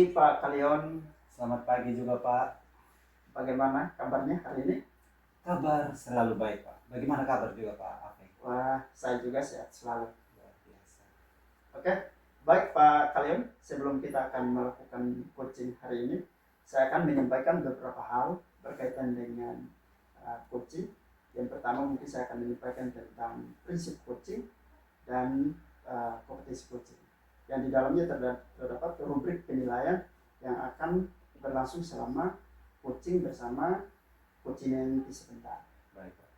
pagi Pak Kalion, Selamat pagi juga Pak. bagaimana kabarnya hari ini? Kabar selalu baik Pak. Bagaimana kabar juga Pak Afek? Wah, saya juga sehat selalu. Luar biasa. Oke, baik Pak Kalion, sebelum kita akan melakukan coaching hari ini, saya akan menyampaikan beberapa hal berkaitan dengan coaching. Yang pertama mungkin saya akan menyampaikan tentang prinsip coaching dan kompetensi coaching. Yang di dalamnya terdapat rubrik penilaian yang akan berlangsung selama coaching bersama coaching nanti sebentar. Baik Pak.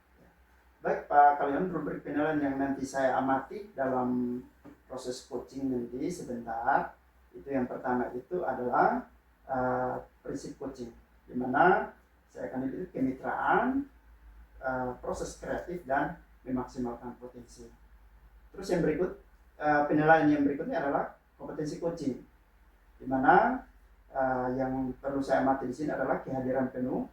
Baik Pak Kalian, rubrik penilaian yang nanti saya amati dalam proses coaching nanti sebentar, itu yang pertama itu adalah prinsip coaching, di mana saya akan dilihat kemitraan, proses kreatif dan memaksimalkan potensi. Terus yang berikut, penilaian yang berikutnya adalah kompetensi coaching, di mana yang perlu saya amati di sini adalah kehadiran penuh,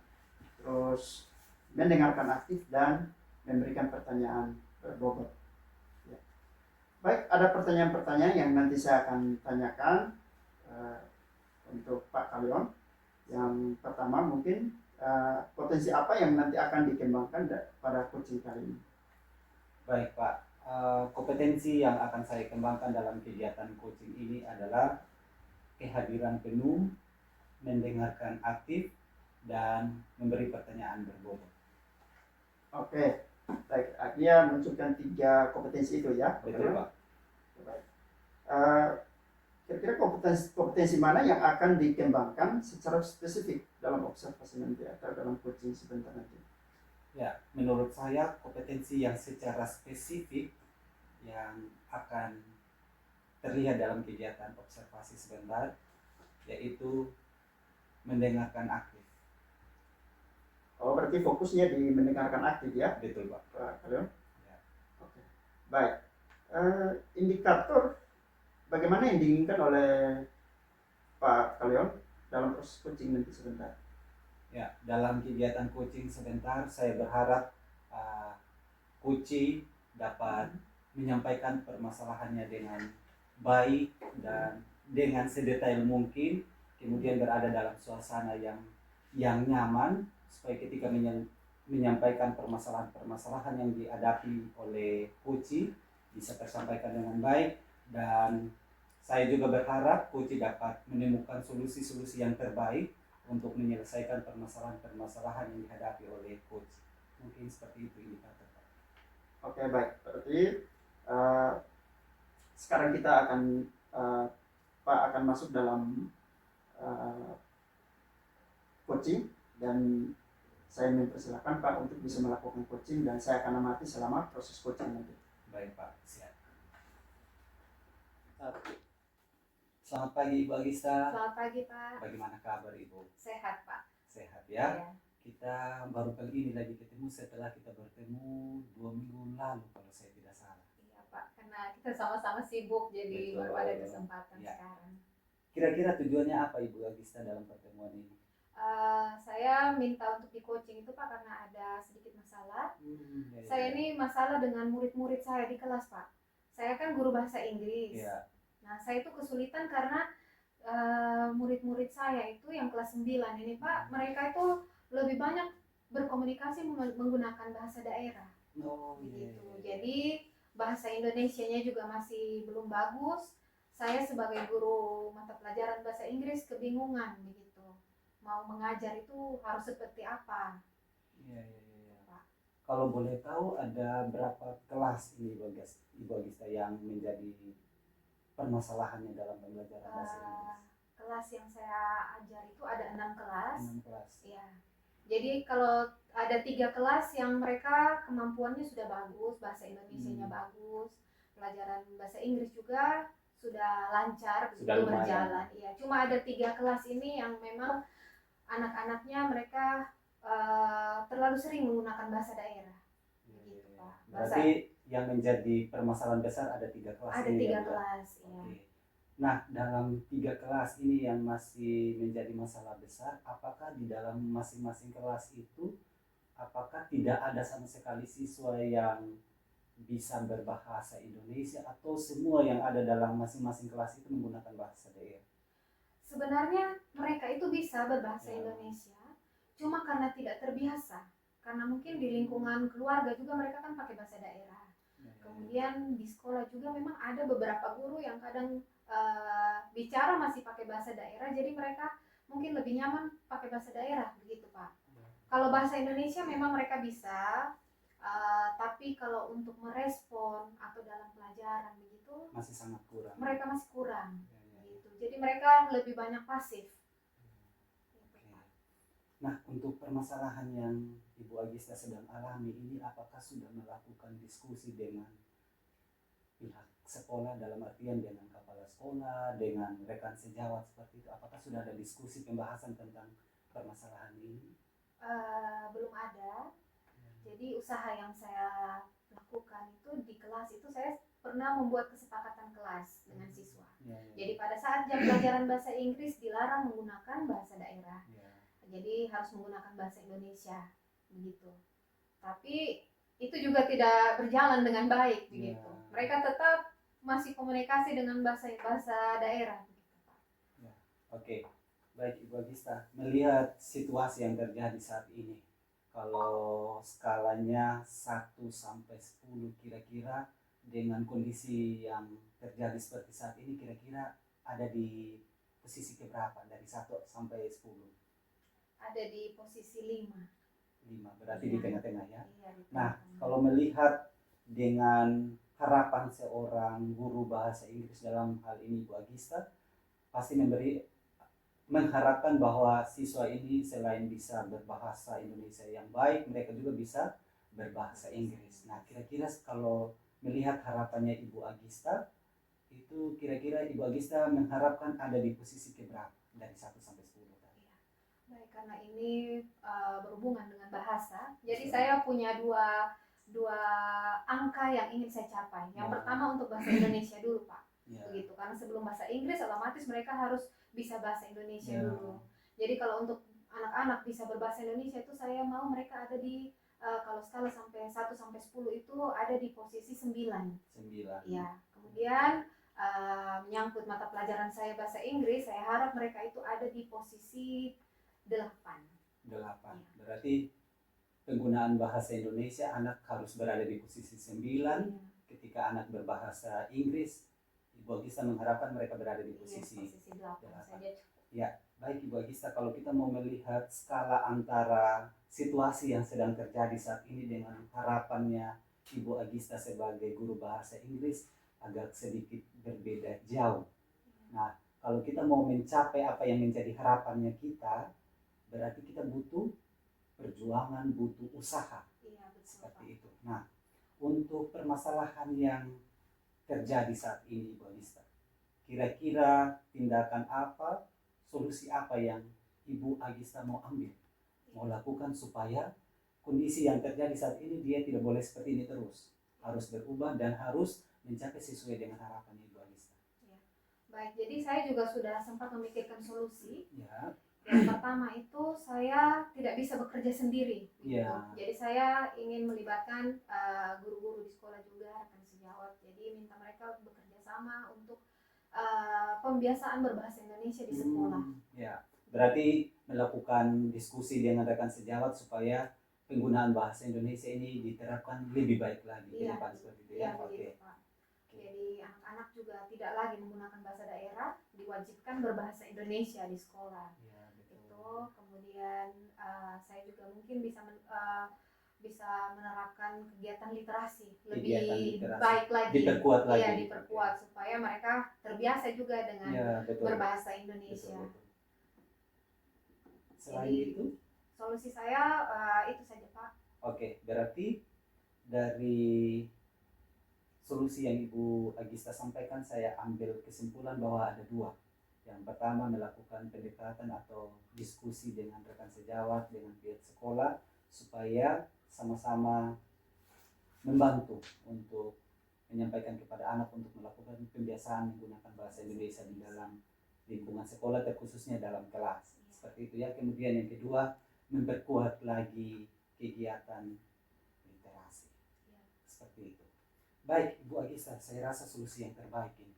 terus mendengarkan aktif dan memberikan pertanyaan berbobot. Ya. Baik, ada pertanyaan-pertanyaan yang nanti saya akan tanyakan untuk Pak Kalion. Yang pertama mungkin potensi apa yang nanti akan dikembangkan pada coaching kali ini? Baik Pak. Kompetensi yang akan saya kembangkan dalam kegiatan coaching ini adalah kehadiran penuh, mendengarkan aktif, dan memberi pertanyaan berbobot. Oke, baik. Dia menunjukkan 3 kompetensi itu ya. Betul Pak. Baik. Kira-kira kompetensi mana yang akan dikembangkan secara spesifik dalam observasi nanti atau dalam coaching sebentar nanti? Ya, menurut saya kompetensi yang secara spesifik yang akan terlihat dalam kegiatan observasi sebentar yaitu mendengarkan aktif. Oh, berarti fokusnya di mendengarkan aktif ya? Betul Pak. Kalian? Ya. Oke. Baik. Indikator bagaimana yang diinginkan oleh Pak Kalion dalam proses coaching nanti sebentar? Ya, dalam kegiatan coaching sebentar saya berharap coach dapat menyampaikan permasalahannya dengan baik dan dengan sedetail mungkin, kemudian berada dalam suasana yang nyaman supaya ketika menyampaikan permasalahan-permasalahan yang dihadapi oleh coach bisa tersampaikan dengan baik, dan saya juga berharap coach dapat menemukan solusi-solusi yang terbaik untuk menyelesaikan permasalahan-permasalahan yang dihadapi oleh coach. Mungkin seperti itu indikator Pak. Oke, baik. Berarti sekarang kita akan Pak akan masuk dalam coaching, dan saya mempersilahkan Pak untuk bisa melakukan coaching dan saya akan amati selama proses coaching nanti. Baik Pak, siap. Selamat pagi Ibu Agista. Selamat pagi Pak. Bagaimana kabar Ibu? Sehat Pak. Sehat ya? Ya. Kita baru kali ini lagi ketemu setelah kita bertemu 2 minggu lalu kalau saya tidak salah. Iya Pak, karena kita sama-sama sibuk jadi Betul. baru ada kesempatan Ya. sekarang. Kira-kira tujuannya apa Ibu Agista dalam pertemuan ini? Saya minta untuk di coaching itu Pak karena ada sedikit masalah. Saya ini masalah dengan murid-murid saya di kelas Pak. Saya kan guru bahasa Inggris. Ya. Nah saya itu kesulitan karena murid-murid saya itu yang kelas 9 ini Pak, mereka itu lebih banyak berkomunikasi menggunakan bahasa daerah. Oh, Begitu. iya. Jadi bahasa Indonesianya juga masih belum bagus. Saya sebagai guru mata pelajaran bahasa Inggris kebingungan begitu. Mau mengajar itu harus seperti apa? Iya. Kalau boleh tahu ada berapa kelas ini Ibu Agista yang menjadi permasalahannya dalam pembelajaran bahasa Inggris? Kelas yang saya ajar itu ada 6 kelas. 6 kelas. Ya. Jadi kalau ada 3 kelas yang mereka kemampuannya sudah bagus, bahasa Indonesianya bagus, pelajaran bahasa Inggris juga sudah lancar, sudah berjalan. Iya. Cuma ada 3 kelas ini yang memang anak-anaknya mereka terlalu sering menggunakan bahasa daerah. Gitu, Pak. Berarti yang menjadi permasalahan besar ada 3 kelas. Ada 3 kelas, ya. Nah, dalam 3 kelas ini yang masih menjadi masalah besar, apakah di dalam masing-masing kelas itu apakah tidak ada sama sekali siswa yang bisa berbahasa Indonesia atau semua yang ada dalam masing-masing kelas itu menggunakan bahasa daerah? sebenarnya mereka itu bisa berbahasa Ya. Indonesia, cuma karena tidak terbiasa. Karena mungkin di lingkungan keluarga juga mereka kan pakai bahasa daerah. Kemudian di sekolah juga memang ada beberapa guru yang kadang bicara masih pakai bahasa daerah, jadi mereka mungkin lebih nyaman pakai bahasa daerah begitu Pak. Kalau bahasa Indonesia memang mereka bisa, tapi kalau untuk merespon atau dalam pelajaran begitu masih sangat kurang. mereka masih kurang Ya. gitu. Jadi mereka lebih banyak pasif. Gitu, Pak. Nah, untuk permasalahan yang Ibu Agista sedang alami ini, apakah sudah melakukan diskusi dengan pihak sekolah, dalam artian dengan kepala sekolah, dengan rekan sejawat seperti itu? Apakah sudah ada diskusi pembahasan tentang permasalahan ini? Belum ada. Jadi usaha yang saya lakukan itu di kelas itu saya pernah membuat kesepakatan kelas dengan siswa. Ya. Jadi pada saat jam pelajaran bahasa Inggris dilarang menggunakan bahasa daerah. Jadi harus menggunakan bahasa Indonesia begitu. Tapi itu juga tidak berjalan dengan baik begitu. Mereka tetap masih komunikasi dengan bahasa daerah begitu, Pak. Oke. Baik Ibu Agista, melihat situasi yang terjadi saat ini, kalau skalanya 1 sampai 10 kira-kira dengan kondisi yang terjadi seperti saat ini, kira-kira ada di posisi keberapa dari 1 sampai 10? Ada di posisi 5. 5, berarti di tengah-tengah ya. Iya, di Nah, tengah-tengah. kalau melihat dengan harapan seorang guru bahasa Inggris dalam hal ini Bu Agista, pasti mengharapkan bahwa siswa ini selain bisa berbahasa Indonesia yang baik, mereka juga bisa berbahasa Inggris. Nah, kira-kira kalau melihat harapannya Ibu Agista, itu kira-kira Ibu Agista mengharapkan ada di posisi keberapa dari 1 sampai 10 tadi? Baik, karena ini berhubungan dengan bahasa, jadi saya punya dua angka yang ingin saya capai. Yang pertama untuk bahasa Indonesia dulu Pak, begitu. Karena sebelum bahasa Inggris otomatis mereka harus bisa bahasa Indonesia dulu. Jadi kalau untuk anak-anak bisa berbahasa Indonesia itu saya mau mereka ada di kalau skala sampai 1 sampai 10 itu ada di posisi 9. 9. Ya, kemudian menyangkut mata pelajaran saya bahasa Inggris, saya harap mereka itu ada di posisi 8. Berarti penggunaan bahasa Indonesia anak harus berada di posisi 9. Ketika anak berbahasa Inggris, Ibu Agista mengharapkan mereka berada di posisi 8 saja. Ya, baik Ibu Agista, kalau kita mau melihat skala antara situasi yang sedang terjadi saat ini dengan harapannya Ibu Agista sebagai guru bahasa Inggris, agak sedikit berbeda jauh. Nah, kalau kita mau mencapai apa yang menjadi harapannya kita, berarti kita butuh perjuangan, butuh usaha. Seperti itu. Nah, untuk permasalahan yang terjadi saat ini Ibu Agista, kira-kira tindakan apa, solusi apa yang Ibu Agista mau ambil, mau lakukan supaya kondisi yang terjadi saat ini dia tidak boleh seperti ini terus, harus berubah dan harus mencapai sesuai dengan harapan Ibu Agista. Baik, jadi saya juga sudah sempat memikirkan solusi. Ya. Yang pertama itu saya tidak bisa bekerja sendiri. Gitu. Jadi saya ingin melibatkan guru-guru di sekolah juga, rekan sejawat. Jadi minta mereka bekerja sama untuk pembiasaan berbahasa Indonesia di sekolah. Ya, berarti melakukan diskusi dengan rekan sejawat supaya penggunaan bahasa Indonesia ini diterapkan lebih baik lagi ke depan seperti itu ya. Begitu, Pak. Jadi anak-anak juga tidak lagi menggunakan bahasa daerah, diwajibkan berbahasa Indonesia di sekolah. Kemudian saya juga mungkin bisa menerapkan kegiatan literasi lebih baik lagi, diperkuat lagi. Iya, diperkuat supaya mereka terbiasa juga dengan berbahasa Indonesia. Selain jadi, itu, solusi saya itu saja Pak. Oke, berarti dari solusi yang Ibu Agista sampaikan, saya ambil kesimpulan bahwa ada 2. Yang pertama, melakukan pendekatan atau diskusi dengan rekan sejawat, dengan pihak sekolah, supaya sama-sama membantu untuk menyampaikan kepada anak untuk melakukan pembiasaan menggunakan bahasa Indonesia di dalam lingkungan sekolah, terkhususnya dalam kelas. Seperti itu ya. Kemudian yang kedua, memperkuat lagi kegiatan literasi. Seperti itu. Baik Ibu Agista, saya rasa solusi yang terbaik ini.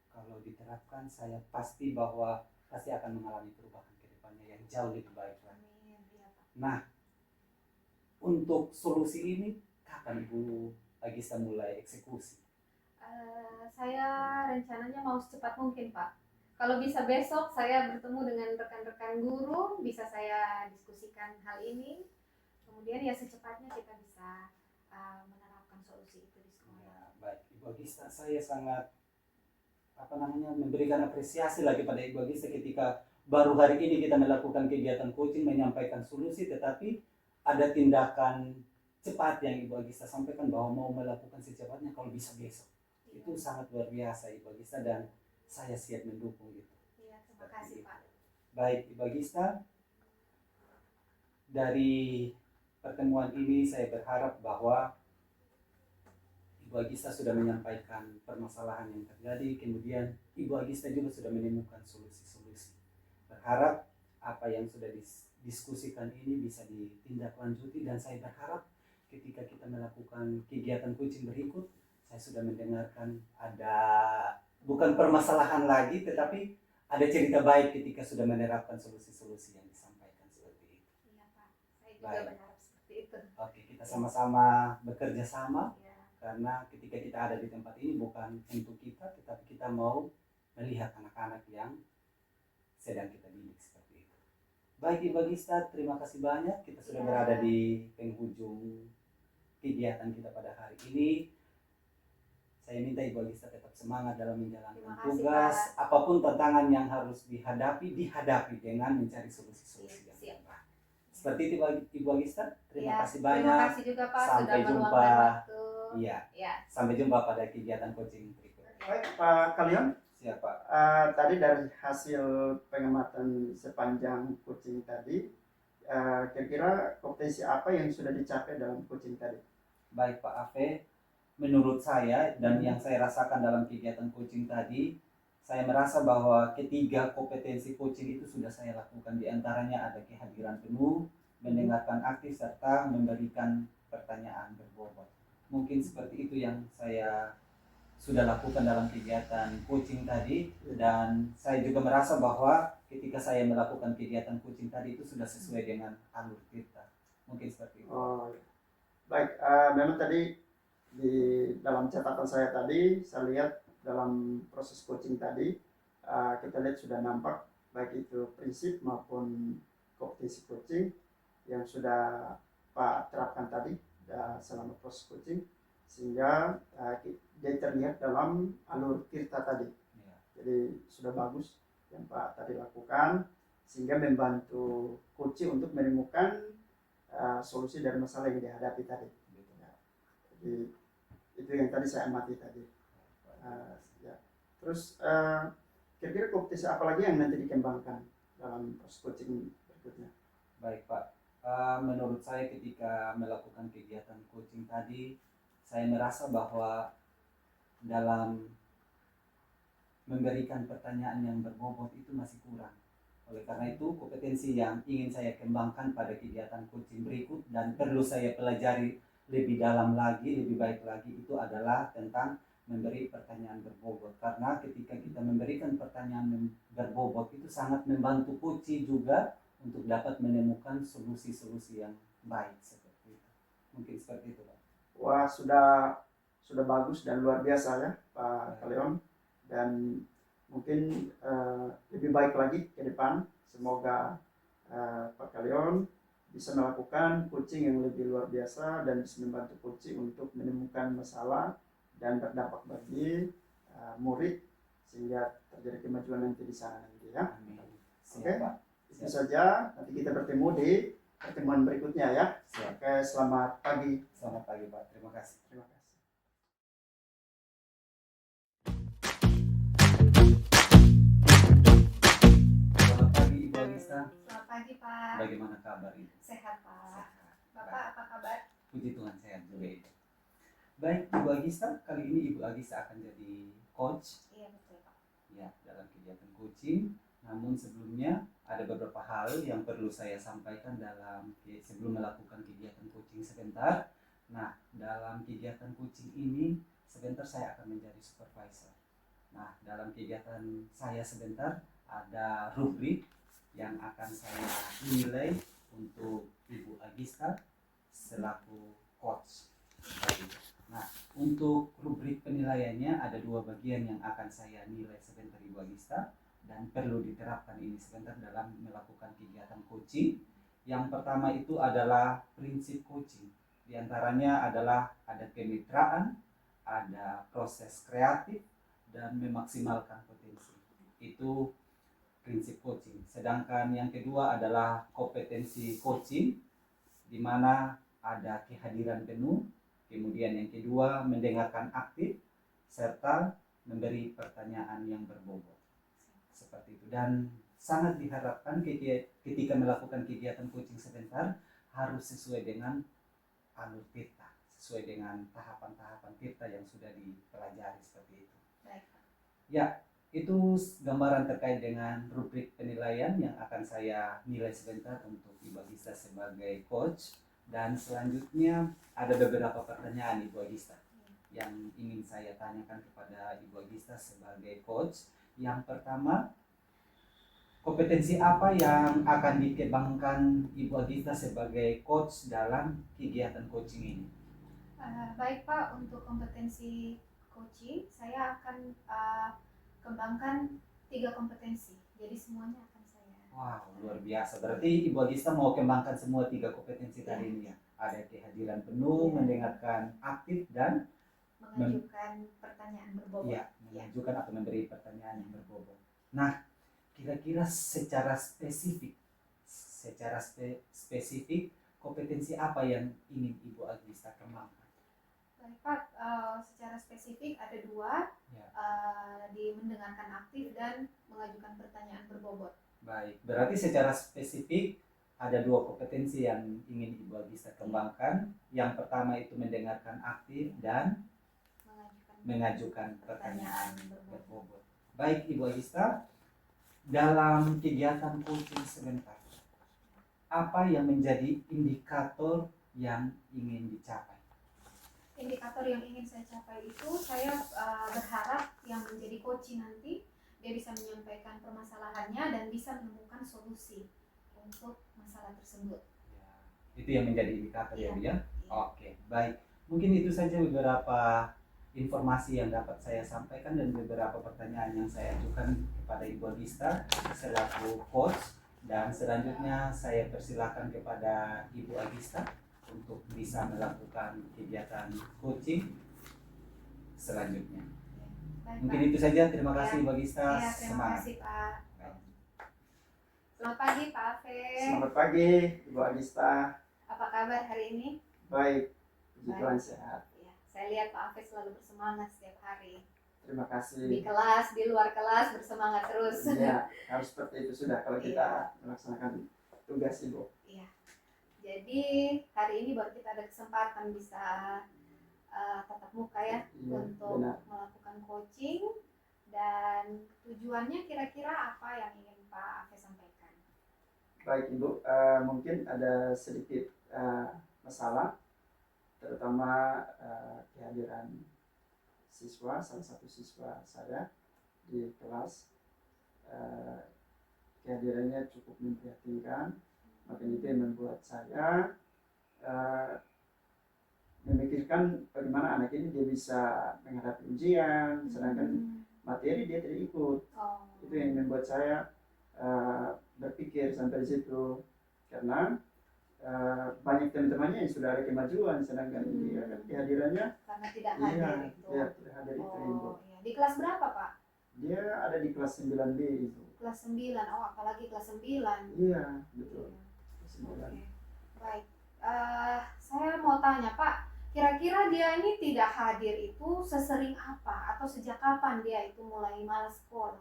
Kalau diterapkan, saya pasti bahwa pasti akan mengalami perubahan ke depannya yang jauh lebih baik lagi. Amin. Iya, Pak. Nah, untuk solusi ini kapan Ibu Agista mulai eksekusi? Saya rencananya mau secepat mungkin, Pak. Kalau bisa besok saya bertemu dengan rekan-rekan guru, bisa saya diskusikan hal ini. Kemudian ya secepatnya kita bisa menerapkan solusi itu di sekolah. Ya, baik Ibu Agista, saya sangat memberikan apresiasi lagi pada Ibu Agista ketika baru hari ini kita melakukan kegiatan coaching menyampaikan solusi, tetapi ada tindakan cepat yang Ibu Agista sampaikan bahwa mau melakukan secepatnya kalau bisa besok. Itu sangat luar biasa Ibu Agista dan saya siap mendukung itu. Iya, terima kasih Pak. Baik Ibu Agista, dari pertemuan ini saya berharap bahwa Ibu Agista sudah menyampaikan permasalahan yang terjadi, kemudian Ibu Agista juga sudah menemukan solusi-solusi. Berharap apa yang sudah didiskusikan ini bisa ditindaklanjuti, dan saya berharap ketika kita melakukan kegiatan coaching berikut, saya sudah mendengarkan ada bukan permasalahan lagi, tetapi ada cerita baik ketika sudah menerapkan solusi-solusi yang disampaikan seperti itu. Iya Pak, saya juga berharap seperti itu. Oke, kita sama-sama bekerja sama. Ya. Karena ketika kita ada di tempat ini bukan untuk kita, tetapi kita mau melihat anak-anak yang sedang kita didik seperti itu. Baik Ibu Agista, terima kasih banyak. Kita sudah berada di penghujung kegiatan kita pada hari ini. Saya minta Ibu Agista tetap semangat dalam menjalankan tugas. Pak. Apapun tantangan yang harus dihadapi dengan mencari solusi-solusi yang terbaik. Seperti itu Ibu Agista. Terima kasih banyak. Terima kasih juga Pak. Sampai sudah jumpa. Waktu. Iya. Ya. Sampai jumpa pada kegiatan coaching berikutnya. Baik Pak Kalion. Siapa? Tadi dari hasil pengamatan sepanjang coaching tadi, kira-kira kompetensi apa yang sudah dicapai dalam coaching tadi? Baik Pak Afe, menurut saya dan yang saya rasakan dalam kegiatan coaching tadi, saya merasa bahwa ketiga kompetensi coaching itu sudah saya lakukan. Di antaranya ada kehadiran penuh, mendengarkan aktif, serta memberikan pertanyaan berbobot. Mungkin seperti itu yang saya sudah lakukan dalam kegiatan coaching tadi, dan saya juga merasa bahwa ketika saya melakukan kegiatan coaching tadi itu sudah sesuai dengan alur kita. Mungkin seperti itu. Oh, baik, memang tadi di dalam catatan saya tadi, saya lihat dalam proses coaching tadi, kita lihat sudah nampak baik itu prinsip maupun kompetensi coaching yang sudah Pak terapkan tadi selama proses coaching, sehingga dia terlihat dalam alur tirta tadi. Ya. Jadi sudah bagus yang Pak tadi lakukan, sehingga membantu coaching untuk menemukan solusi dari masalah yang dihadapi tadi. Ya. Jadi itu yang tadi saya amati tadi. Ya. Terus kira-kira kompetensi apa lagi yang nanti dikembangkan dalam proses coaching berikutnya? Baik Pak, menurut saya ketika melakukan kegiatan coaching tadi, saya merasa bahwa dalam memberikan pertanyaan yang berbobot itu masih kurang. Oleh karena itu, kompetensi yang ingin saya kembangkan pada kegiatan coaching berikut dan perlu saya pelajari lebih dalam lagi, lebih baik lagi, itu adalah tentang memberi pertanyaan berbobot. Karena ketika kita memberikan pertanyaan berbobot itu sangat membantu coaching juga untuk dapat menemukan solusi-solusi yang baik seperti itu. Mungkin seperti itu Pak. Wah, sudah bagus dan luar biasa ya Pak Kalion, dan mungkin lebih baik lagi ke depan. Semoga Pak Kalion bisa melakukan coaching yang lebih luar biasa dan bisa membantu coaching untuk menemukan masalah dan berdampak bagi murid sehingga terjadi kemajuan nanti di sana nanti ya. Oke, itu saja. Nanti kita bertemu di pertemuan berikutnya ya. Siap. Oke, selamat pagi. Selamat pagi Pak. Terima kasih. Terima kasih. Selamat pagi Ibu Agista. Selamat pagi Pak. Bagaimana kabar Ibu? Sehat Pak. Sehat. Bapak apa kabar? Puji Tuhan sehat juga itu. Baik Ibu Agista, kali ini Ibu Agista akan jadi coach Iya betul Pak. ya dalam kegiatan coaching. Namun sebelumnya ada beberapa hal yang perlu saya sampaikan sebelum melakukan kegiatan coaching sebentar. Nah, dalam kegiatan coaching ini sebentar saya akan menjadi supervisor. Nah, dalam kegiatan saya sebentar ada rubrik yang akan saya nilai untuk Ibu Agista selaku coach. Nah, untuk rubrik penilaiannya ada dua bagian yang akan saya nilai sebentar Ibu Agista, dan perlu diterapkan ini sebentar dalam melakukan kegiatan coaching. Yang pertama itu adalah prinsip coaching. Di antaranya adalah ada kemitraan, ada proses kreatif, dan memaksimalkan potensi. Itu prinsip coaching. Sedangkan yang kedua adalah kompetensi coaching, di mana ada kehadiran penuh, kemudian yang kedua mendengarkan aktif, serta memberi pertanyaan yang berbobot. Seperti itu. Dan sangat diharapkan ketika melakukan kegiatan coaching sebentar harus sesuai dengan alur tirta, sesuai dengan tahapan-tahapan tirta yang sudah dipelajari seperti itu. Baik. Ya, itu gambaran terkait dengan rubrik penilaian yang akan saya nilai sebentar untuk Ibu Agista sebagai coach. Dan selanjutnya ada beberapa pertanyaan Ibu Agista yang ingin saya tanyakan kepada Ibu Agista sebagai coach. Yang pertama, kompetensi apa yang akan dikembangkan Ibu Agista sebagai coach dalam kegiatan coaching ini? Baik Pak, untuk kompetensi coaching saya akan kembangkan 3 kompetensi. Jadi semuanya akan saya. Wow, luar biasa. Berarti Ibu Agista mau kembangkan semua 3 kompetensi tadi ini ya. Ada kehadiran penuh, mendengarkan aktif, dan mengajukan pertanyaan berbobot. ya, mengajukan atau memberi pertanyaan yang berbobot. Nah, kira-kira secara spesifik kompetensi apa yang ingin Ibu Agista kembangkan? Baik Pak, secara spesifik ada 2, Ya. di mendengarkan aktif dan mengajukan pertanyaan berbobot. Baik, berarti secara spesifik ada 2 kompetensi yang ingin Ibu Agista kembangkan. Yang pertama itu mendengarkan aktif dan mengajukan pertanyaan berbobot. Baik Ibu Agista, dalam kegiatan coaching sebentar, apa yang menjadi indikator yang ingin dicapai? Indikator yang ingin saya capai itu, saya berharap yang menjadi coaching nanti dia bisa menyampaikan permasalahannya dan bisa menemukan solusi untuk masalah tersebut. Ya, itu yang menjadi indikator ya Bu ya? Iya. Oke, baik. Mungkin itu saja beberapa informasi yang dapat saya sampaikan dan beberapa pertanyaan yang saya ajukan kepada Ibu Agista selaku coach. Dan selanjutnya saya persilakan kepada Ibu Agista untuk bisa melakukan kegiatan coaching selanjutnya. Baik, Mungkin Pak. itu saja. Terima kasih Ibu Agista. Ya, terima Semangat. kasih Pak. Baik. Selamat pagi Pak Afe. Selamat pagi Ibu Agista. Apa kabar hari ini? Baik, puji Baik. Tuhan sehat. Ya, saya lihat Pak Afe selalu bersemangat setiap hari. Terima Di kasih. kelas, di luar kelas bersemangat terus. Ya, harus seperti itu sudah kalau kita melaksanakan tugas Ibu. Iya. Jadi hari ini baru kita ada kesempatan bisa tatap muka ya Iya, untuk benar. melakukan coaching, dan tujuannya kira-kira apa yang ingin Pak Afe sampaikan? Baik Ibu, mungkin ada sedikit masalah, terutama kehadiran siswa, salah satu siswa saya di kelas, kehadirannya cukup memprihatinkan. Maka itu yang membuat saya memikirkan bagaimana anak ini dia bisa menghadapi ujian, sedangkan materi dia tidak ikut. Oh. Itu yang membuat saya berpikir sampai di situ, karena banyak teman-temannya yang sudah ada kemajuan, sedangkan dia kan kehadirannya Karena tidak hadir itu. iya, tidak hadir itu Ibu. Oh, iya. Di kelas berapa Pak? Dia ada di kelas 9B itu. Kelas 9. Oh, apalagi kelas 9. Iya, betul. Kelas 9. Oke. Baik. Saya mau tanya Pak, kira-kira dia ini tidak hadir itu sesering apa atau sejak kapan dia itu mulai malas sekolah?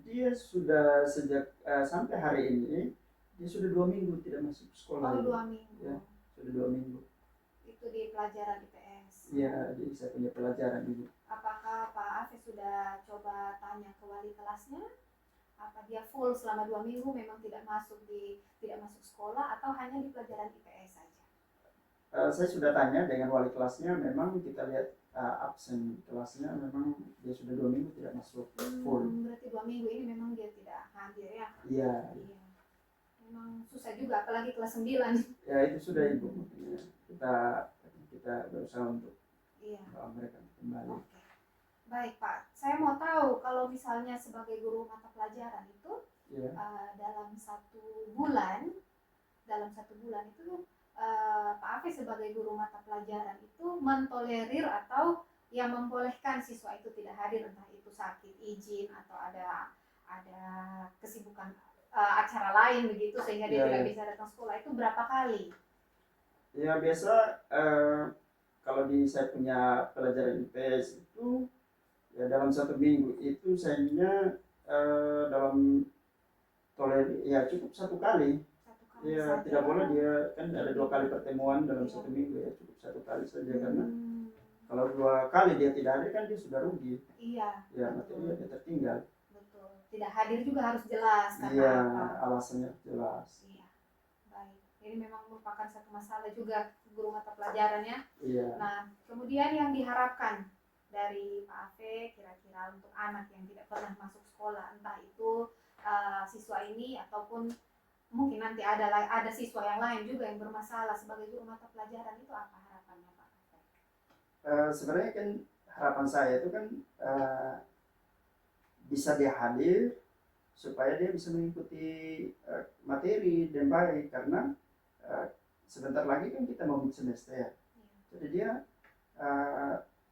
Dia sudah sejak sampai hari ini dia sudah 2 minggu tidak masuk sekolah. Oh, Ibu. 2 minggu. Ya, sudah 2 minggu. Itu di pelajaran IPS. Iya, dia bisa punya pelajaran Ibu. Apakah Pak Afe sudah coba tanya ke wali kelasnya? Apa dia full selama 2 minggu memang tidak masuk sekolah atau hanya di pelajaran IPS saja? Saya sudah tanya dengan wali kelasnya, memang kita lihat absen kelasnya, memang dia sudah 2 minggu tidak masuk full. Berarti 2 minggu ini memang dia tidak hadir ya? Iya. Iya. Memang susah juga, apalagi kelas 9. Ya itu sudah Ibu, makanya kita berusaha untuk Iya. bawa mereka kembali. Oke. Baik Pak, saya mau tahu kalau misalnya sebagai guru mata pelajaran itu Iya. dalam 1 bulan itu Pak Afe sebagai guru mata pelajaran itu mentolerir atau yang membolehkan siswa itu tidak hadir, entah itu sakit, izin, atau ada kesibukan acara lain begitu sehingga dia Iya, tidak iya. bisa datang sekolah, itu berapa kali? Ya biasa kalau di saya punya pelajaran IPS itu ya dalam 1 minggu itu sayangnya dalam tolerir ya cukup 1 kali. 1 kali Ya saja. tidak boleh, dia kan ada 2 kali pertemuan dalam 1 minggu, ya cukup 1 kali saja, karena kalau 2 kali dia tidak hadir kan dia sudah rugi. Iya. Ya Betul. materinya dia tertinggal. Betul. Tidak hadir juga harus jelas karena Iya, apa? alasannya jelas. Iya. Baik. Ini memang merupakan satu masalah juga guru mata pelajarannya. Iya. Nah, kemudian yang diharapkan dari Pak Afe kira-kira untuk anak yang tidak pernah masuk sekolah, entah itu siswa ini ataupun mungkin nanti ada siswa yang lain juga yang bermasalah sebagai guru mata pelajaran, itu apa harapannya Pak Afe? Sebenarnya kan harapan saya itu kan bisa dia hadir supaya dia bisa mengikuti materi dan baik, karena sebentar lagi kan kita mau semester. Jadi dia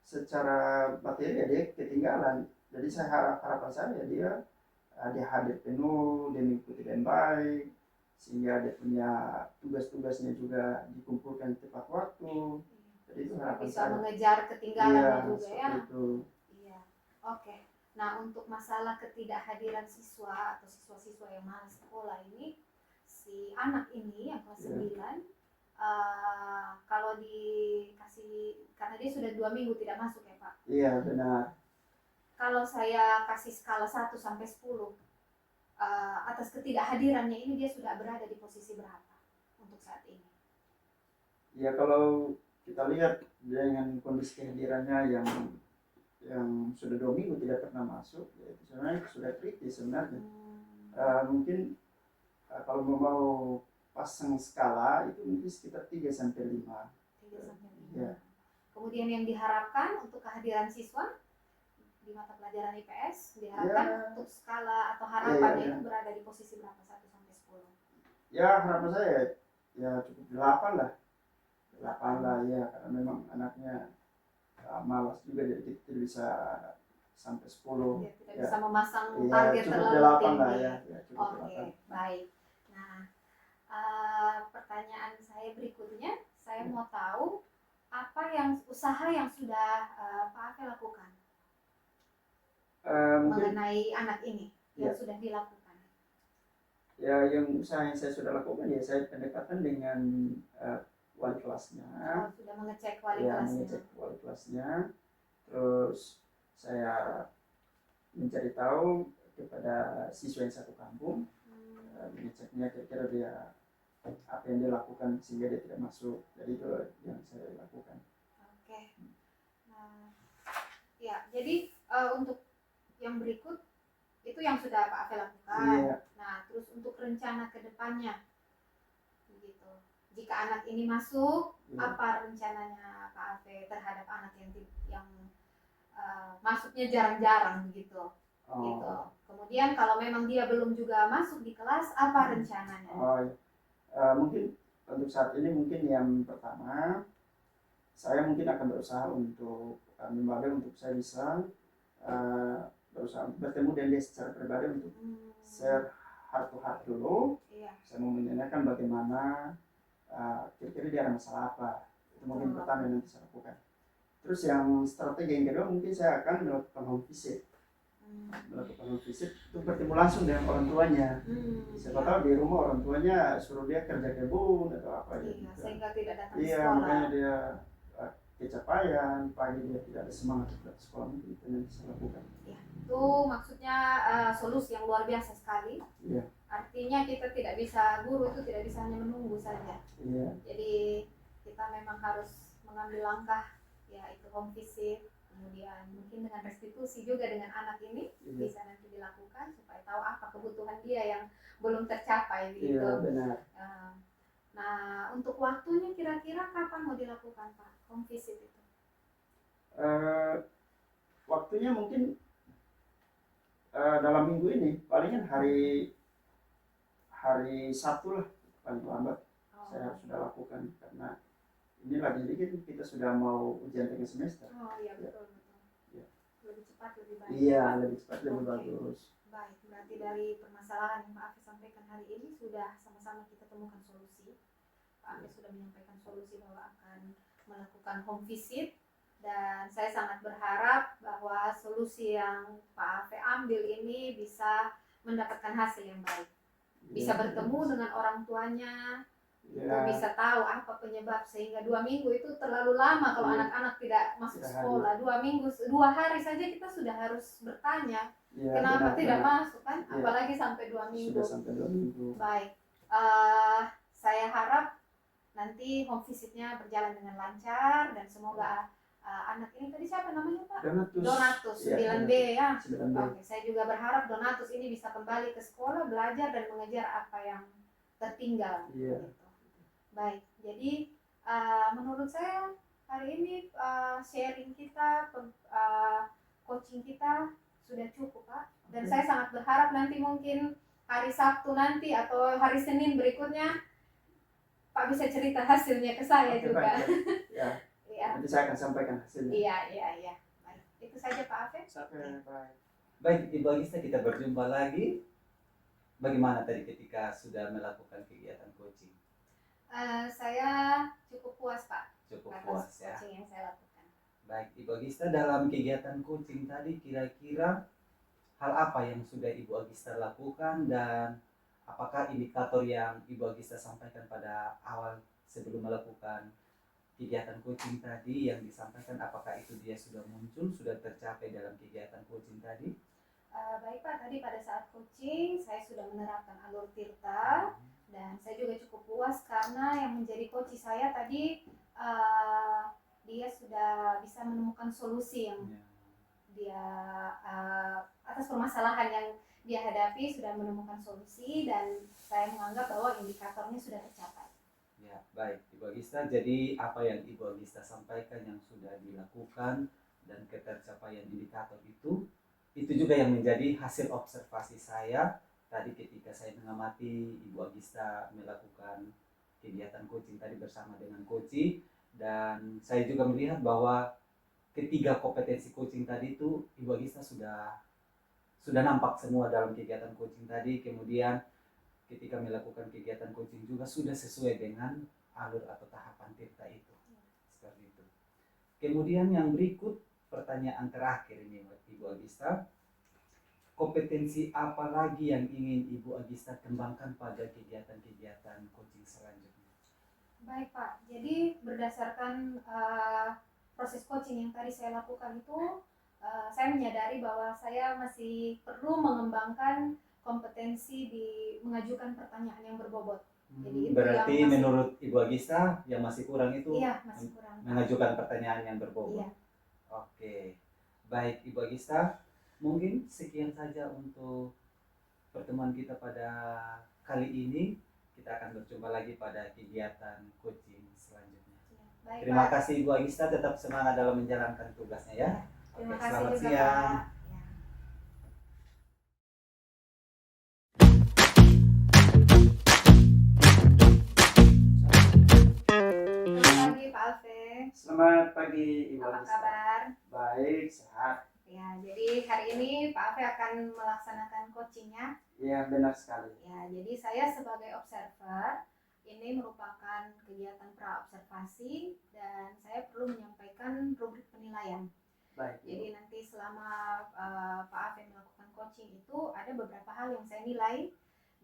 secara materi ya dia ketinggalan. Jadi harapan saya dia hadir penuh, dia mengikuti dengan baik, sehingga dia punya tugas-tugasnya juga dikumpulkan tepat waktu. Jadi itu harapan Bisa saya. mengejar ketinggalannya Iya, juga ya. itu. Iya. Oke. Nah, untuk masalah ketidakhadiran siswa atau siswa-siswa yang malas sekolah ini, si anak ini yang kelas 9 kalau dikasih, karena dia sudah 2 minggu tidak masuk ya Pak. Iya, benar. Kalau saya kasih skala 1 sampai 10 atas ketidakhadirannya ini, dia sudah berada di posisi berapa untuk saat ini? Ya kalau kita lihat dengan kondisi kehadirannya yang sudah 2 minggu tidak pernah masuk, ya itu sebenarnya sudah kritis sebenarnya. Mungkin kalau mau pasang skala itu mungkin sekitar 3 sampai 5. 3 sampai 5. Ya. Kemudian yang diharapkan untuk kehadiran siswa di mata pelajaran IPS diharapkan untuk skala atau harapannya itu berada di posisi berapa, 1 sampai 10? Ya harapan saya ya cukup 8 lah. 8 lah ya, karena memang anaknya malas juga, jadi kita tidak bisa sampai 10. Ya, tidak bisa memasang ya, target cukup terlalu 8 tinggi. lah ya, cukup Oke, 8. baik. Nah, pertanyaan saya berikutnya, saya mau tahu apa usaha yang sudah Pak Afe lakukan mengenai anak ini yang sudah dilakukan. Ya, yang usaha yang saya sudah lakukan ya saya pendekatan dengan wali kelasnya. Sudah mengecek wali kelasnya. Mengecek wali kelasnya. Terus saya mencari tahu kepada siswa yang satu kampung, mengeceknya kira-kira dia apa yang dia lakukan sehingga dia tidak masuk. Jadi itu yang saya lakukan. Oke. Nah, ya jadi untuk yang berikut itu yang sudah Pak Afe lakukan. Iya. Nah, terus untuk rencana ke depannya, begitu. Jika anak ini masuk, apa rencananya Pak Afe terhadap anak yang masuknya jarang-jarang begitu? Gitu. Kemudian kalau memang dia belum juga masuk di kelas, apa rencananya? Mungkin untuk saat ini mungkin yang pertama saya mungkin akan berusaha untuk membantu untuk saya bisa berusaha bertemu dengan dia secara pribadi untuk share heart to heart dulu. Iya. Saya mau menanyakan bagaimana kira-kira dia ada masalah apa. Itu mungkin pertama yang nanti saya lakukan. Terus yang strategi yang kedua mungkin saya akan melakukan home visit. Melakukan home visit untuk bertemu langsung dengan orang tuanya. Siapa tahu di rumah orang tuanya suruh dia kerja kebun atau apa gitu. Sehingga tidak datang sekolah. Iya, makanya dia kecapaian, pagi dia tidak ada semangat untuk sekolah, mungkin itu yang bisa lakukan. Ya, itu maksudnya solusi yang luar biasa sekali. Iya. Artinya kita tidak bisa, guru itu tidak bisa hanya menunggu saja. Iya. Jadi kita memang harus mengambil langkah ya itu home visit, kemudian mungkin dengan restitusi juga dengan anak ini bisa nanti dilakukan supaya tahu apa kebutuhan dia yang belum tercapai gitu. Iya, benar. Nah, untuk waktunya kira-kira kapan mau dilakukan Pak home visit itu? Waktunya mungkin dalam minggu ini, palingan hari Sabtu lah paling lambat saya sudah lakukan, karena ini lagi-lagi kita sudah mau ujian tengah semester. Oh iya, betul. Ya. Lebih cepat lebih baik. Iya, lebih cepat lebih bagus. Baik, berarti dari permasalahan yang Pak Afif sampaikan hari ini sudah sama-sama kita temukan solusi. Pak Afif sudah menyampaikan solusi bahwa akan melakukan home visit, dan saya sangat berharap bahwa solusi yang Pak Afif ambil ini bisa mendapatkan hasil yang baik. Bisa bertemu dengan orang tuanya, bisa tahu apa penyebab, sehingga 2 minggu itu terlalu lama kalau anak-anak tidak masuk sekolah. 2 minggu, 2 hari saja kita sudah harus bertanya kenapa tidak masuk kan, apalagi sampai 2 minggu. Sudah sampai 2 minggu. Baik, saya harap nanti home visitnya berjalan dengan lancar, dan semoga anak ini tadi siapa namanya Pak? Donatus 9B ya. 9B. Oke, saya juga berharap Donatus ini bisa kembali ke sekolah, belajar dan mengejar apa yang tertinggal. Gitu. Baik, jadi menurut saya hari ini sharing kita, coaching kita sudah cukup Pak. Dan saya sangat berharap nanti mungkin hari Sabtu nanti atau hari Senin berikutnya Pak bisa cerita hasilnya ke saya juga. Ya. Nanti saya akan sampaikan hasilnya. Iya. Baik, itu saja Pak Afif. Baik, Ibu Agista, kita berjumpa lagi. Bagaimana tadi ketika sudah melakukan kegiatan coaching? Saya cukup puas Pak. Cukup puas ya. Coaching yang saya lakukan. Baik, Ibu Agista, dalam kegiatan coaching tadi kira-kira hal apa yang sudah Ibu Agista lakukan, dan apakah indikator yang Ibu Agista sampaikan pada awal sebelum melakukan kegiatan coaching tadi yang disampaikan, apakah itu dia sudah muncul, sudah tercapai dalam kegiatan coaching tadi? Baik Pak, tadi pada saat coaching saya sudah menerapkan alur Tirta, dan saya juga cukup puas karena yang menjadi coach saya tadi dia sudah bisa menemukan solusi yang dia atas permasalahan yang dia hadapi, sudah menemukan solusi, dan saya menganggap bahwa indikatornya sudah tercapai. Ya, baik Ibu Agista, jadi apa yang Ibu Agista sampaikan yang sudah dilakukan dan ketercapaian indikator itu juga yang menjadi hasil observasi saya tadi ketika saya mengamati Ibu Agista melakukan kegiatan coaching tadi bersama dengan coach, dan saya juga melihat bahwa ketiga kompetensi coaching tadi itu Ibu Agista sudah nampak semua dalam kegiatan coaching tadi. Kemudian ketika melakukan kegiatan coaching juga sudah sesuai dengan alur atau tahapan Tirta itu. Seperti itu. Kemudian yang berikut, pertanyaan terakhir ini Ibu Agista. Kompetensi apa lagi yang ingin Ibu Agista kembangkan pada kegiatan-kegiatan coaching selanjutnya? Baik Pak, jadi berdasarkan proses coaching yang tadi saya lakukan itu, saya menyadari bahwa saya masih perlu mengembangkan kompetensi di mengajukan pertanyaan yang berbobot. Jadi berarti yang menurut Ibu Agista yang masih kurang itu masih kurang mengajukan pertanyaan yang berbobot. Iya. Oke, baik Ibu Agista, mungkin sekian saja untuk pertemuan kita pada kali ini. Kita akan berjumpa lagi pada kegiatan coaching selanjutnya. Baik, terima Pak. kasih Ibu Agista, tetap semangat dalam menjalankan tugasnya ya. Terima Oke, kasih selamat juga siang. Pak. Selamat pagi Ibu Apa Agista. kabar? Baik, sehat. Ya, jadi hari ini Pak Afe akan melaksanakan coachingnya. Ya, benar sekali. Ya, jadi saya sebagai observer, ini merupakan kegiatan pra-observasi, dan saya perlu menyampaikan rubrik penilaian. Baik. Jadi nanti selama Pak Afe melakukan coaching itu ada beberapa hal yang saya nilai.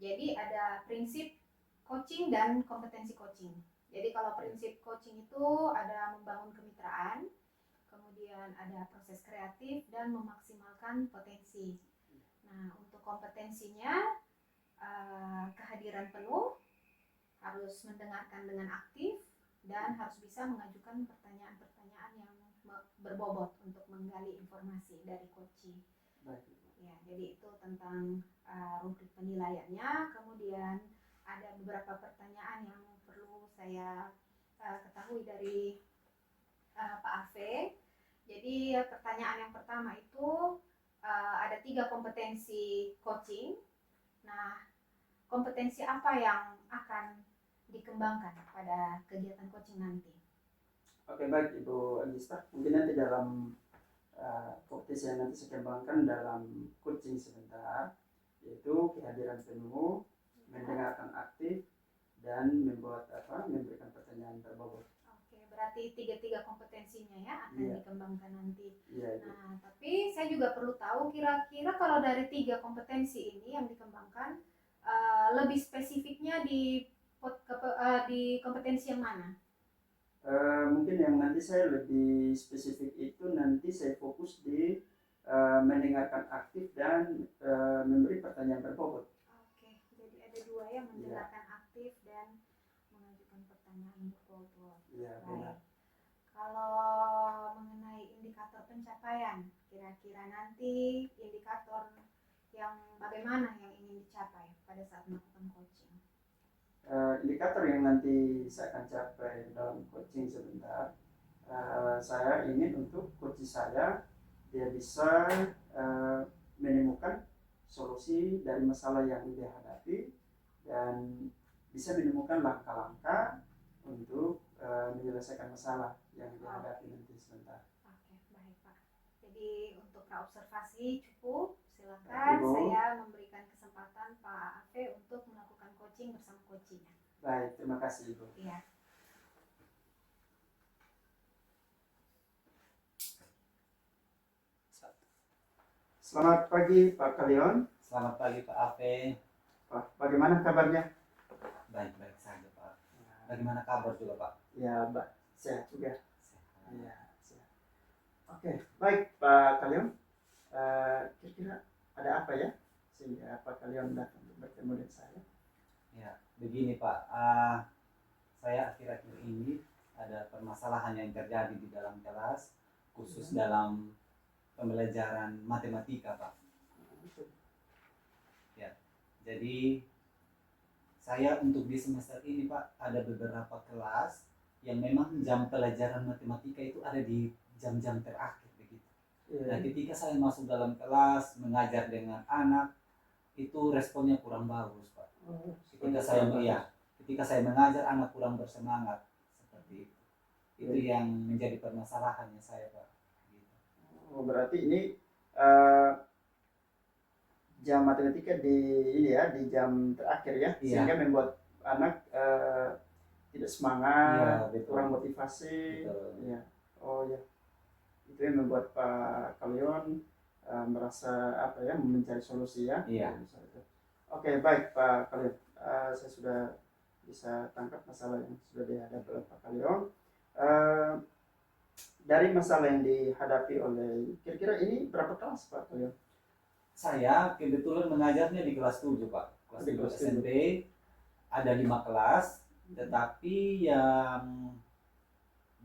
Jadi ada prinsip coaching dan kompetensi coaching. Jadi kalau prinsip coaching itu ada membangun kemitraan, kemudian ada proses kreatif dan memaksimalkan potensi. Nah, untuk kompetensinya kehadiran penuh, harus mendengarkan dengan aktif, dan harus bisa mengajukan pertanyaan-pertanyaan yang berbobot untuk menggali informasi dari coaching. Baik. Ya, jadi itu tentang rubrik penilaiannya. Kemudian ada beberapa pertanyaan yang perlu saya ketahui dari Pak Ave. Jadi pertanyaan yang pertama itu ada 3 kompetensi coaching. Nah, kompetensi apa yang akan dikembangkan pada kegiatan coaching nanti? Oke, baik Ibu Agista. Mungkin nanti dalam kompetensi yang nanti saya kembangkan dalam coaching sebentar, yaitu kehadiran penuh, mendengarkan aktif, dan memberikan pertanyaan berbobot. Oke, berarti 3 kompetensinya ya akan dikembangkan nanti. Iya, Nah, tapi saya juga perlu tahu kira-kira kalau dari 3 kompetensi ini yang dikembangkan, lebih spesifiknya di kompetensi yang mana? Mungkin yang nanti saya lebih spesifik itu nanti saya fokus di mendengarkan aktif dan memberi pertanyaan berbobot. Oke, jadi ada 2 ya, mendengarkan aktif dan mengajukan pertanyaan berbobot. Iya, benar. Kalau mengenai indikator pencapaian, kira-kira nanti indikator yang bagaimana yang ingin dicapai pada saat melakukan coaching? Indikator yang nanti saya akan capai dalam coaching sebentar, saya ingin untuk coach saya dia bisa menemukan solusi dari masalah yang dia hadapi dan bisa menemukan langkah-langkah untuk menyelesaikan masalah yang dia hadapi nanti sebentar. Oke, baik Pak. Jadi untuk observasi cukup, silakan saya memberikan kesempatan Pak Ave untuk melakukan coaching bersama coachingnya. Baik, terima kasih Ibu. Iya. Selamat pagi Pak Kalion. Selamat pagi Pak Ave. Pak, bagaimana kabarnya? Baik-baik saja Pak. Bagaimana kabar juga Pak? Ya, sehat juga. Sehat. Ya, sehat. Oke, baik Pak Kalion. Kira-kira ada apa ya sehingga Pak Kalion datang untuk bertemu dengan saya? Ya, begini Pak. Saya akhir-akhir ini ada permasalahan yang terjadi di dalam kelas, khusus dalam pembelajaran matematika Pak. Ya, jadi saya untuk di semester ini Pak ada beberapa kelas yang memang jam pelajaran matematika itu ada di jam-jam terakhir begitu. Nah, ketika saya masuk dalam kelas mengajar dengan anak itu responnya kurang bagus Pak. Ketika saya mengajar anak kurang bersemangat seperti itu. Itu yang menjadi permasalahannya saya Pak. Oh, berarti ini jam matematika di jam terakhir ya, sehingga membuat anak tidak semangat, kurang motivasi. Ya. Oh ya, itu yang membuat Pak Kalion merasa mencari solusi ya. Iya. Oke, baik Pak Kalion, saya sudah bisa tangkap masalah yang sudah dihadapi oleh Pak Kalion. Dari masalah yang dihadapi oleh, kira-kira ini berapa kelas Pak Kalion? Saya kebetulan mengajarnya di kelas 7 Pak. Kelas 7 SMP ada 5 kelas, tetapi yang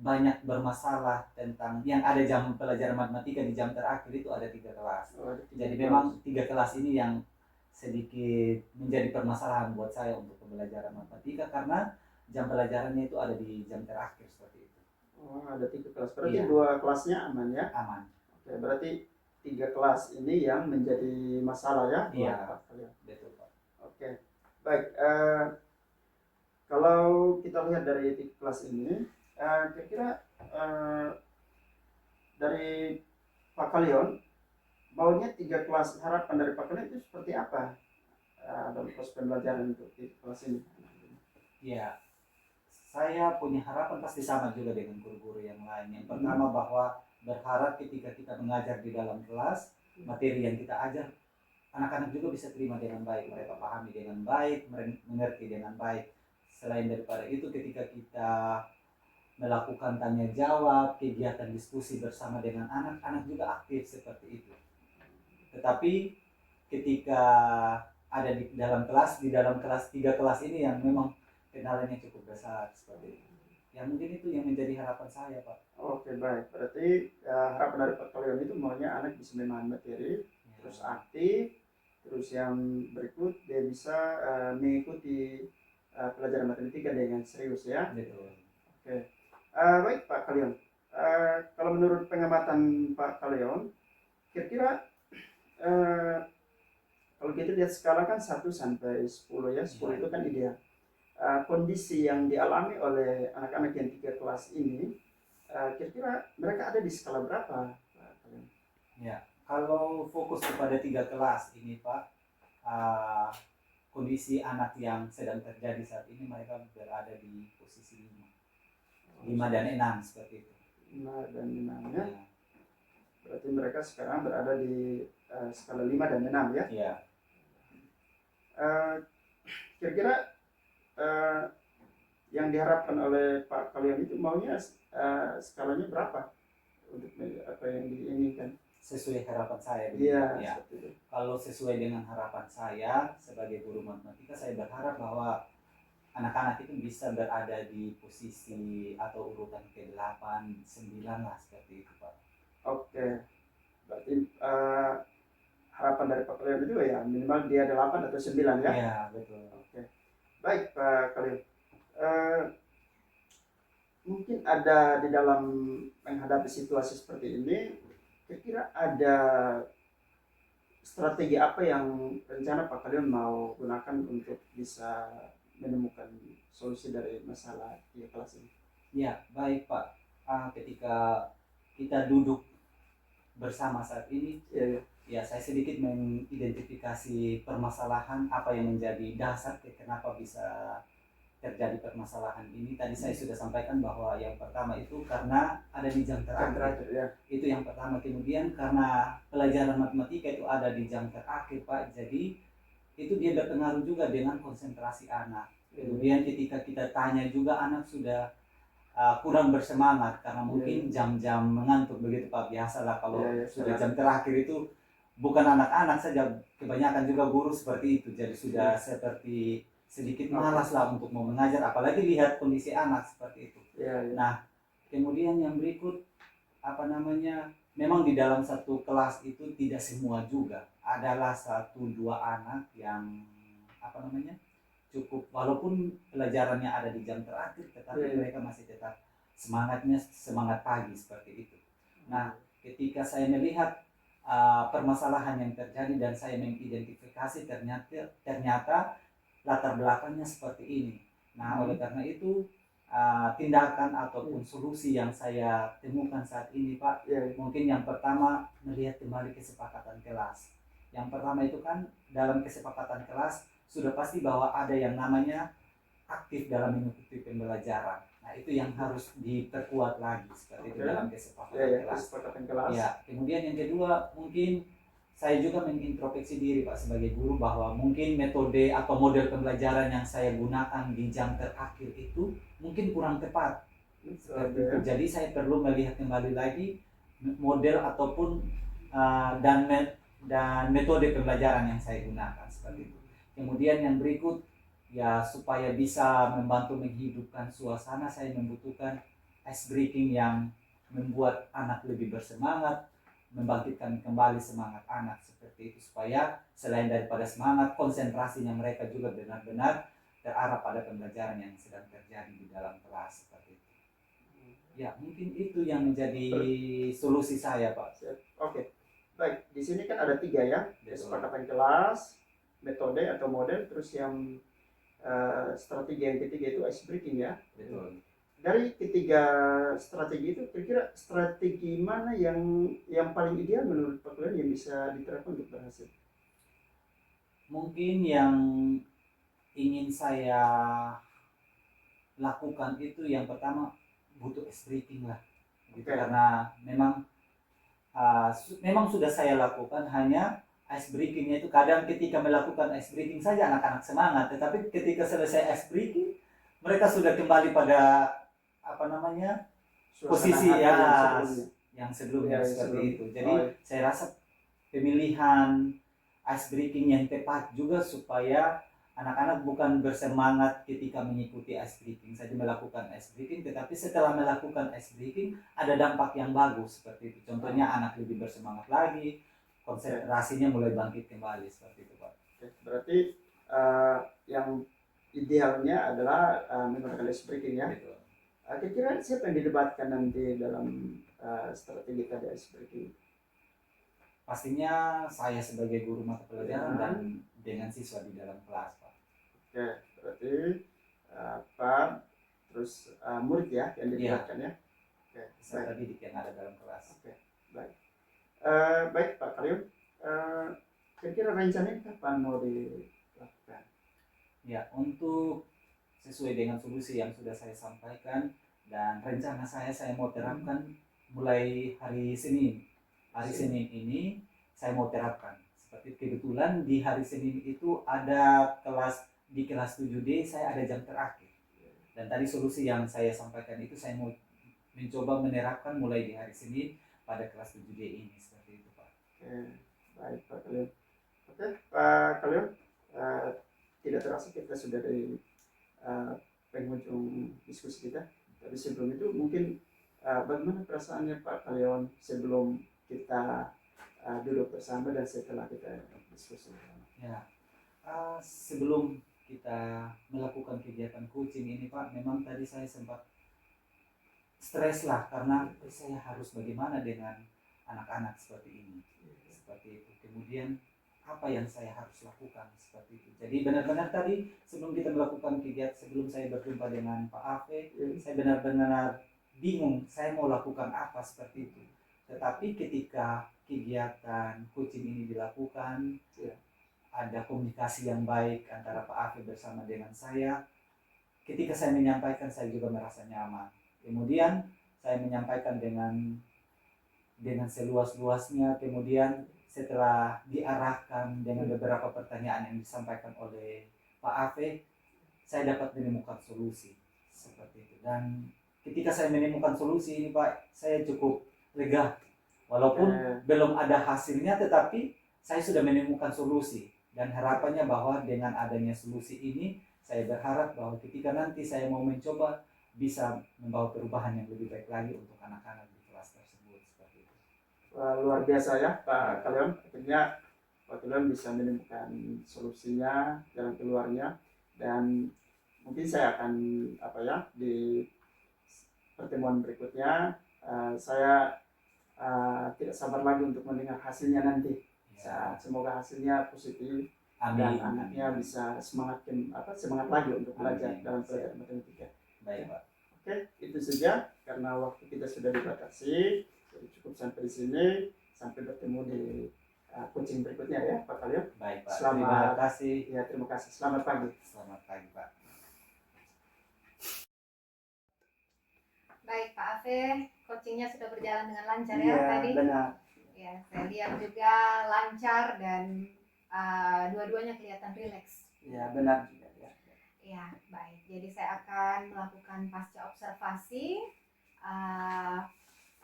banyak bermasalah tentang yang ada jam pelajaran matematika di jam terakhir itu ada 3 kelas. Jadi memang 3 kelas ini yang sedikit menjadi permasalahan buat saya untuk pembelajaran matematika karena jam pelajarannya itu ada di jam terakhir seperti itu. Oh, ada 3 kelas. Berarti 2 kelasnya aman ya? Aman. Oke, berarti 3 kelas ini yang menjadi masalah ya? Iya, betul Pak. Oke, baik. Kalau kita lihat dari 3 kelas ini, kira-kira dari Pak Kalion, maunya 3 kelas, harapan dari Pak Kalion itu seperti apa dalam proses pembelajaran untuk 3 kelas ini? Iya, saya punya harapan pasti sama juga dengan guru-guru yang lain. Yang pertama bahwa berharap ketika kita mengajar di dalam kelas, materi yang kita ajar, anak-anak juga bisa terima dengan baik, mereka pahami dengan baik, mengerti dengan baik. Selain daripada itu, ketika kita melakukan tanya jawab, kegiatan diskusi bersama dengan anak-anak juga aktif seperti itu. Tetapi ketika ada di dalam kelas 3 kelas ini yang memang kenalannya cukup besar seperti itu. Ya mungkin itu yang menjadi harapan saya, Pak. Oke, baik. Berarti harapan dari Pak Kalian itu maunya anak bisa memahami materi, terus Ya, aktif, terus yang berikut dia bisa mengikuti pelajaran matematika dengan serius ya. betul. Oke. Baik Pak Kalian. Kalau menurut pengamatan Pak Kalian, kira-kira kalau kita lihat skala kan 1 sampai 10 ya, 10 itu kan ideal. Kondisi yang dialami oleh anak-anak yang 3 kelas ini, kira-kira mereka ada di skala berapa, Pak Kalian? Ya, kalau fokus kepada 3 kelas ini, Pak, kondisi anak yang sedang terjadi saat ini mereka berada di posisi 5 dan 6 seperti itu. 5 dan 6 ya. Ya, Berarti mereka sekarang berada di skala 5 dan 6 ya. ya. Kira-kira yang diharapkan oleh Pak Kalian itu maunya skalanya berapa untuk apa yang diinginkan? Sesuai harapan saya. Iya, Ya. seperti itu. Kalau sesuai dengan harapan saya sebagai guru matematika, saya berharap bahwa anak-anak itu bisa berada di posisi atau urutan ke-8, 9 lah seperti itu, Pak. Oke. Berarti harapan dari Pak Kalian itu ya minimal dia 8 atau 9 ya. Iya, betul. Oke. Baik Pak Kalian. Mungkin ada di dalam menghadapi situasi seperti ini, kira-kira ada strategi apa yang rencana Pak Kalian mau gunakan untuk bisa menemukan solusi dari masalah di kelas ini? Ya, baik Pak. Ketika kita duduk bersama saat ini, Iya, ya saya sedikit mengidentifikasi permasalahan apa yang menjadi dasar kenapa bisa terjadi permasalahan ini. Tadi saya sudah sampaikan bahwa yang pertama itu karena ada di jam terakhir. ya. Itu yang pertama. Kemudian karena pelajaran matematika itu ada di jam terakhir, Pak. Jadi itu dia berpengaruh juga dengan konsentrasi anak. Kemudian ketika kita tanya juga anak sudah kurang bersemangat karena mungkin jam-jam mengantuk begitu Pak. Biasalah kalau sudah jam terakhir itu bukan anak-anak saja, kebanyakan juga guru seperti itu. Jadi sudah seperti sedikit malas lah untuk mau mengajar, apalagi lihat kondisi anak seperti itu. Nah, kemudian yang berikut memang di dalam satu kelas itu tidak semua juga. Adalah 1-2 anak yang cukup, walaupun pelajarannya ada di jam terakhir, tetapi mereka masih tetap semangat pagi seperti itu. Nah, ketika saya melihat permasalahan yang terjadi dan saya mengidentifikasi ternyata latar belakangnya seperti ini. Nah, oleh karena itu tindakan ataupun solusi yang saya temukan saat ini, Pak, mungkin yang pertama melihat kembali kesepakatan kelas. Yang pertama itu kan dalam kesepakatan kelas sudah pasti bahwa ada yang namanya aktif dalam mengikuti pembelajaran. Nah, itu yang harus diperkuat lagi seperti itu dalam kesepakatan kelas. Ya, kemudian yang kedua mungkin saya juga mengintrospeksi diri Pak sebagai guru bahwa mungkin metode atau model pembelajaran yang saya gunakan di jam terakhir itu mungkin kurang tepat. Jadi saya perlu melihat kembali lagi model ataupun dan metode pembelajaran yang saya gunakan seperti itu. Kemudian yang berikut, ya supaya bisa membantu menghidupkan suasana, saya membutuhkan ice breaking yang membuat anak lebih bersemangat, membangkitkan kembali semangat anak seperti itu, supaya selain daripada semangat, konsentrasinya mereka juga benar-benar terarah pada pembelajaran yang sedang terjadi di dalam kelas seperti itu. Ya, mungkin itu yang menjadi solusi saya, Pak. Oke. Baik, di sini kan ada 3 ya, kesepakatan kelas, metode atau model, terus yang strategi yang ketiga itu ice breaking ya. Betul. Dari ketiga strategi itu, kira-kira strategi mana yang paling ideal menurut Pak Kalian yang bisa diterapkan untuk berhasil? Mungkin yang ingin saya lakukan itu yang pertama butuh ice breaking lah, gitu. Karena memang sudah saya lakukan, hanya ice breakingnya itu kadang ketika melakukan ice breaking saja anak-anak semangat, tetapi ketika selesai ice breaking mereka sudah kembali pada posisi yang sebelumnya seperti itu. Jadi saya rasa pemilihan ice breaking yang tepat juga supaya anak-anak bukan bersemangat ketika mengikuti ice breaking saja melakukan ice breaking, tetapi setelah melakukan ice breaking ada dampak yang bagus seperti itu. Contohnya anak lebih bersemangat lagi, konsentrasinya mulai bangkit kembali seperti itu, Pak. Oke, berarti yang idealnya adalah menggunakan ice breaking ya. Betul. Kira-kira siapa yang didebatkan nanti dalam strategi tadi ice breaking? Pastinya saya sebagai guru mata pelajaran dan dengan siswa di dalam kelas, Pak. Oke, berarti Pak terus murid ya yang didebatkan ya. Oke, Peserta didik yang ada dalam kelas. Oke, baik. Baik Pak Karyum, kira-kira rencananya kapan mau dilakukan? Ya, untuk sesuai dengan solusi yang sudah saya sampaikan dan rencana saya mau terapkan mulai hari Senin. Hari Senin ini saya mau terapkan. Seperti kebetulan di hari Senin itu ada kelas di kelas 7D, saya ada jam terakhir. Dan tadi solusi yang saya sampaikan itu saya mau mencoba menerapkan mulai di hari Senin pada kelas 7D ini seperti itu, Pak. Oke, baik Pak Karyum. Oke, Pak Karyum, tidak terasa kita sudah di penghujung diskusi kita. Tapi sebelum itu mungkin bagaimana perasaannya Pak Karyum sebelum kita duduk bersama dan setelah kita diskusi? Ya, sebelum kita melakukan kegiatan coaching ini, Pak, memang tadi saya sempat stres lah karena saya harus bagaimana dengan anak-anak seperti ini, seperti itu. Kemudian apa yang saya harus lakukan seperti itu. Jadi benar-benar tadi sebelum kita melakukan kegiatan, sebelum saya berjumpa dengan Pak Afe, saya benar-benar bingung saya mau lakukan apa seperti itu. Tetapi ketika kegiatan coaching ini dilakukan, ada komunikasi yang baik antara Pak Afe bersama dengan saya. Ketika saya menyampaikan, saya juga merasa nyaman. Kemudian saya menyampaikan dengan seluas-luasnya. Kemudian setelah diarahkan dengan beberapa pertanyaan yang disampaikan oleh Pak Afe, saya dapat menemukan solusi seperti itu. Dan ketika saya menemukan solusi ini, Pak, saya cukup lega. Walaupun belum ada hasilnya, tetapi saya sudah menemukan solusi. Dan harapannya bahwa dengan adanya solusi ini, saya berharap bahwa ketika nanti saya mau mencoba, bisa membawa perubahan yang lebih baik lagi untuk anak-anak di kelas tersebut seperti itu. Luar biasa ya Pak Karyum, akhirnya Pak Karyum bisa menemukan solusinya, jalan keluarnya, dan mungkin saya akan di pertemuan berikutnya saya tidak sabar lagi untuk mendengar hasilnya nanti. Ya. Semoga hasilnya positif. Amin. Dan anaknya bisa semangat lagi untuk belajar dalam pelajaran matematika. Baik, Pak. Oke, itu saja karena waktu kita sudah dibatasi. Jadi cukup sampai di sini. Sampai bertemu di coaching berikutnya ya, Pak Karyum. Baik, Pak. Terima kasih. Ya, terima kasih. Selamat pagi. Selamat pagi, Pak. Baik, Pak Afe, coachingnya sudah berjalan dengan lancar ya, Ya tadi. Benar. Ya, saya lihat juga lancar dan dua-duanya kelihatan rileks. Ya, benar juga ya. Ya, baik. Jadi saya akan melakukan pasca observasi.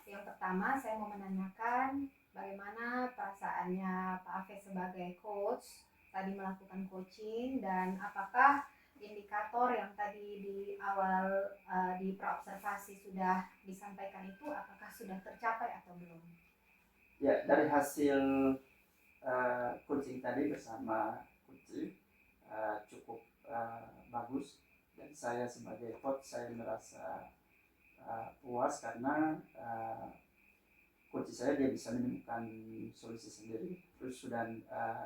Yang pertama saya mau menanyakan bagaimana perasaannya Pak Afe sebagai coach tadi melakukan coaching, dan apakah indikator yang tadi di awal di praobservasi sudah disampaikan itu apakah sudah tercapai atau belum? Ya, dari hasil coaching tadi bersama coaching cukup bagus, dan saya sebagai coach saya merasa puas karena coach saya dia bisa menemukan solusi sendiri, terus sudah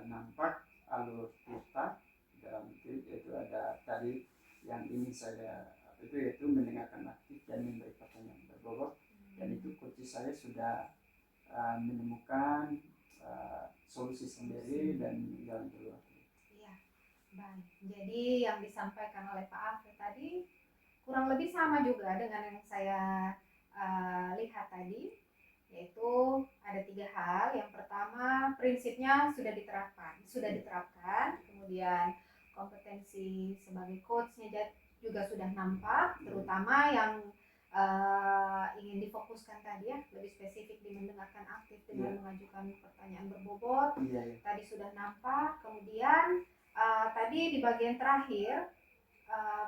nampak alur kita dalam itu, yaitu ada tadi yang ingin saya yaitu mendengarkan aktif dan memberi pertanyaan berbobot, dan itu coach saya sudah menemukan solusi sendiri dan jalan keluar. Iya, baik. Jadi yang disampaikan oleh Pak Afe tadi kurang lebih sama juga dengan yang saya lihat tadi, yaitu ada 3 hal. Yang pertama, prinsipnya sudah diterapkan, kemudian kompetensi sebagai coachnya juga sudah nampak, terutama yang ingin difokuskan tadi ya, lebih spesifik di mendengarkan aktif dengan mengajukan pertanyaan berbobot. Tadi sudah nampak. Kemudian tadi di bagian terakhir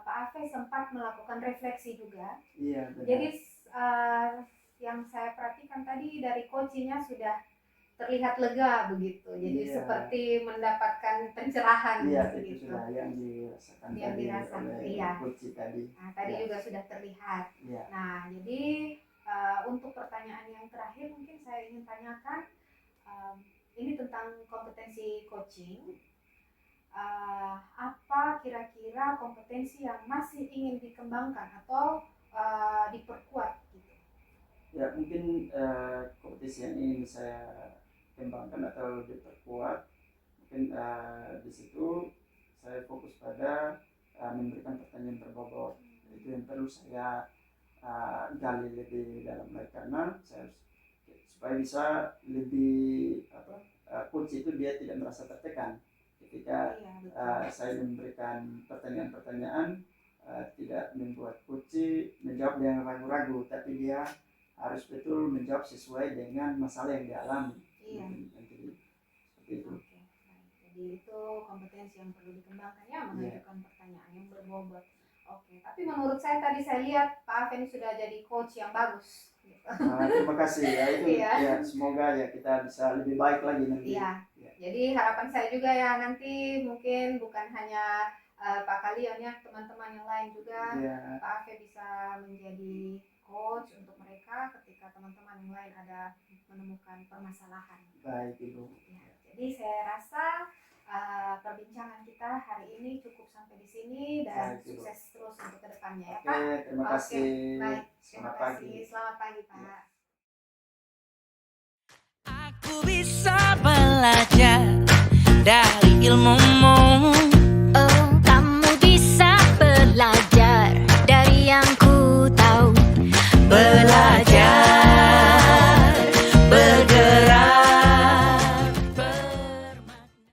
Pak Ave sempat melakukan refleksi juga. Iya, benar. Jadi yang saya perhatikan tadi dari coachingnya sudah terlihat lega begitu. Jadi Iya. seperti mendapatkan pencerahan Iya, itu begitu. sudah yang dirasakan Yang tadi dirasakan, oleh iya. coach tadi. Nah, tadi Iya. juga sudah terlihat. Iya. Nah, jadi untuk pertanyaan yang terakhir mungkin saya ingin tanyakan, ini tentang kompetensi coaching. Apa kira-kira kompetensi yang masih ingin dikembangkan atau diperkuat gitu? Ya, mungkin kompetisi yang ingin saya kembangkan atau diperkuat, mungkin di situ saya fokus pada memberikan pertanyaan berbobot. Itu yang perlu saya gali lebih dalam lagi, karena saya supaya bisa lebih coach itu dia tidak merasa tertekan ketika saya memberikan pertanyaan-pertanyaan, tidak membuat coach menjawab dengan ragu-ragu, tapi dia harus betul menjawab sesuai dengan masalah yang dialami. Iya. Seperti itu. Oke, baik. Jadi itu kompetensi yang perlu dikembangkan ya, mengajukan pertanyaan yang berbobot. Oke, tapi menurut saya tadi saya lihat Pak Aven sudah jadi coach yang bagus. Gitu. Terima kasih ya, itu Iya. ya, semoga ya kita bisa lebih baik lagi nanti. Iya. Jadi harapan saya juga ya nanti mungkin bukan hanya Pak Kalian ya, teman-teman yang lain juga Iya. Pak Ave bisa menjadi coach untuk mereka ketika teman-teman yang lain ada menemukan permasalahan. Baik Ibu. Ya, jadi saya rasa perbincangan kita hari ini cukup sampai di sini dan Baik, Ibu. sukses terus untuk kedepannya ya Oke, Pak. terima Oke, kasih. baik. Terima Selamat kasih. pagi. Selamat pagi Pak. Aku bisa belajar dari ilmumu.